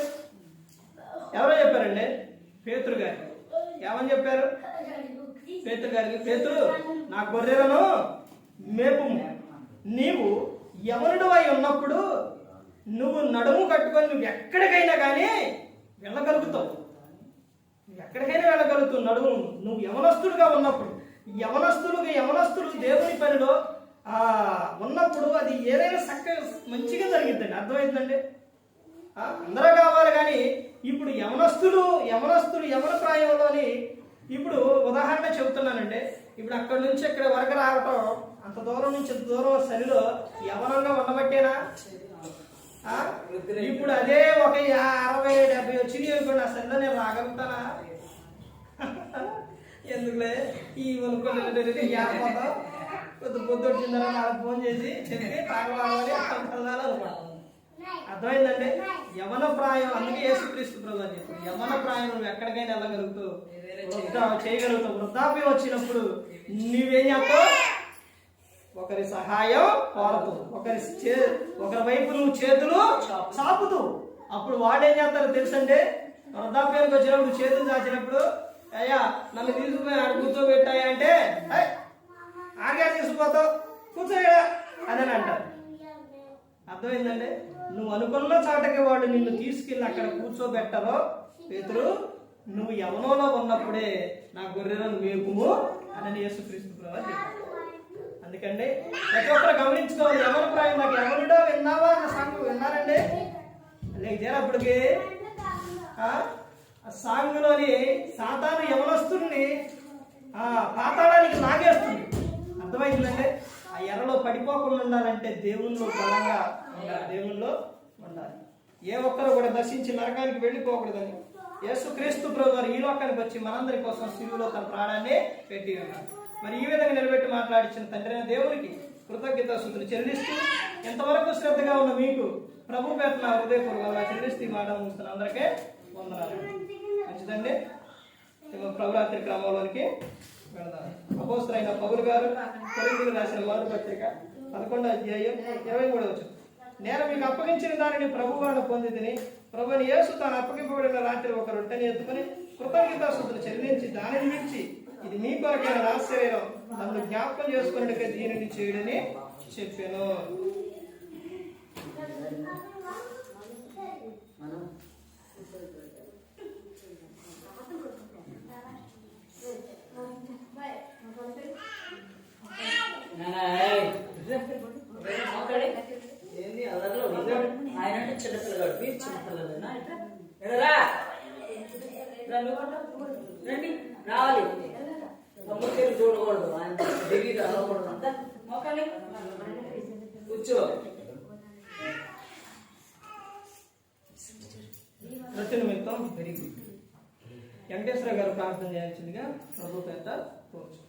ఎవరో చెప్పారండి? పేతురు గారికి. ఏమని చెప్పారు? పేతురు గారికి, పేతురు నా గొర్రెలను మేపుము, నీవు యవనుడు అయి ఉన్నప్పుడు నువ్వు నడుము కట్టుకొని నువ్వు ఎక్కడికైనా కానీ వెళ్ళగలుగుతావు. ఎక్కడికైనా వెళ్ళగలుగుతావు నడుము. నువ్వు యవనస్తుడుగా ఉన్నప్పుడు, యవనస్తులు దేవుని పనిలో ఉన్నప్పుడు అది ఏదైనా మంచిగా జరిగిద్దండి. అర్థమైందండి? అందరూ కావాలి. కానీ ఇప్పుడు యవన ప్రాయంలోని ఇప్పుడు ఉదాహరణ చెబుతున్నానండి. ఇప్పుడు అక్కడి నుంచి ఇక్కడ వరకు రావటం, అంత దూరం నుంచి దూరం చలిలో యవనంగా ఉండబట్టేనా? ఇప్పుడు అదే ఒక 60-70 వచ్చినాయి అనుకోండి, ఆ చలిలో నేను రాగలుగుతానా? ఎందుకులే ఈ అనుకోవడం పొద్దు వచ్చిందని నాకు ఫోన్ చేసి చెప్పి తాగవాలి అనుకుంటాను. అర్థమైందండి? యవన ప్రాయం, అందుకే యేసుక్రీస్తు ప్రభువు చెప్పాడు, యవన ప్రాయం నువ్వు ఎక్కడికైనా వెళ్ళగలుగుతావు, చేయగలుగుతావు. వృద్ధాప్యం వచ్చినప్పుడు నువ్వేం చేస్తావు? ఒకరి సహాయం కోరతూ, ఒకరి వైపు నువ్వు చేతులు చాపుతూ. అప్పుడు వాడేం చేస్తారో తెలుసండి? వృద్ధాప్యానికి వచ్చినప్పుడు చేతులు చాచినప్పుడు, అయ్యా నన్ను తీసుకుపోయి ఆడ కూర్చోబెట్టాయి అంటే, ఆగే తీసుకుపోతావు, కూర్చోయా అని అంటారు. అర్థమైందండి? నువ్వు అనుకున్న చాటకి వాడు నిన్ను తీసుకెళ్ళి అక్కడ కూర్చోబెట్టరో. పేతురు, నువ్వు యవనంలో ఉన్నప్పుడే నా గొర్రెలను మేపుము అని యేసుక్రీస్తు ప్రభువు చెప్పాడు. అందుకండి ప్రతి ఒక్కరు గమనించుకోవాలి. యవన ప్రాయం, నాకు ఎవరిడో విన్నావా అన్న సాంగ్ విన్నారండి? లేకపోతే ఆ సాంగ్లోని సాతాను యవనస్తుల్ని పాతాళానికి లాగేస్తుంది. అర్థమైందండి? ఆ ఎర్రలో పడిపోకుండా ఉండాలంటే దేవుల్లో బలంగా ఉండాలి, దేవుల్లో ఉండాలి. ఏ ఒక్కరు కూడా దర్శించి నరకానికి వెళ్ళిపోకూడదని యేసుక్రీస్తు ప్రభువు ఈ లోకానికి వచ్చి మనందరి కోసం శిలువలో తన ప్రాణాన్ని పెట్టి ఉన్నారు. మరి ఈ విధంగా నిలబెట్టి మాట్లాడించిన తండ్రి అయిన దేవునికి కృతజ్ఞతాస్తుతులు చెల్లిస్తూ, ఎంతవరకు శ్రద్ధగా ఉన్న మీకు ప్రభు పేరున హృదయపూర్వకంగా చెల్లిస్తూ ఈ మాట ముగిస్తున్న అందరికీ వందనాలు. మంచిదండి. ప్రభురాత్రి క్రమంలోనికి వెళదాం. అపోస్తలుడైన పౌలు గారు కొరింథీయులకు రాసిన మొదటి పత్రిక 11వ అధ్యాయం 23వ వచనం. నేను మీకు అప్పగించిన దానిని ప్రభు వలన పొందితిని. ప్రభువైన యేసు తాను అప్పగింపబడిన రాత్రి ఒక రొట్టెని ఎత్తుకుని కృతజ్ఞతాస్తుతులు చెల్లించి దానిని విడిచి, ఇది మీ కొరకైన నా శరీరం, నన్ను జ్ఞాపకం చేసుకున్నట్టుగా దీనిని చేయడని చెప్పాను. ఆయన చిన్నపిల్లగాడు, మీరు చిన్నపిల్లలేనా? రండి, రావాలి. తమ్ముడు చూడకూడదు, ఆయన దిగి రాకూడదు. అంతా మోకాలి కూర్చో. రొట్టె నిమిత్తం పెరిగి వెంకటేశ్వర గారు ప్రార్థన చేయాల్సిందిగా ప్రభు పేట కోరుచు.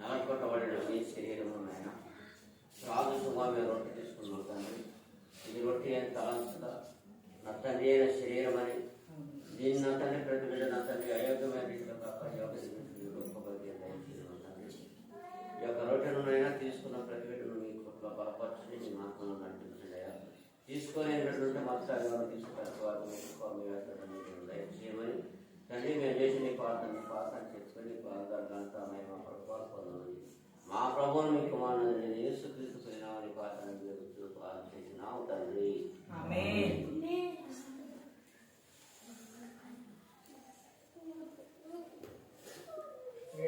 నలగొట్టబడిన మీ శరీరము నాయన రాజు సుమారు రొట్టె తీసుకున్నాం తండ్రి. ఇది రొట్టె అని తలంచుగా నా తండ్రి అయిన శరీరం అని దీన్ని నా తండ్రి ప్రతి బిడ్డ నా తండ్రి అయోగ్యమైన రీతిలో కాక ఈ యొక్క రొట్టెనునైనా తీసుకున్న ప్రతి బిడ్డను మీ కొట్ల బలపరచని మీ మాత్రం నడిపించండి. తీసుకొని ఏంటంటే మత్స్యాలను తీసుకుని దయచేయమని తండ్రి మేము చేసిన పాత్రని పాత్రను చేసుకొని పాదార్థంతా మేము ప్రభుత్వాలు పొందమని మా ప్రభువును మీ కుమారుని యేసుక్రీస్తు పోయినామని పాత్రను చేసినాము తండ్రి. ఆమేన్.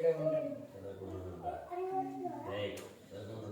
ధైర్యంగా ఉండండి. చదువుకుంటుందా? రైట్. చదువుకుంటుందా?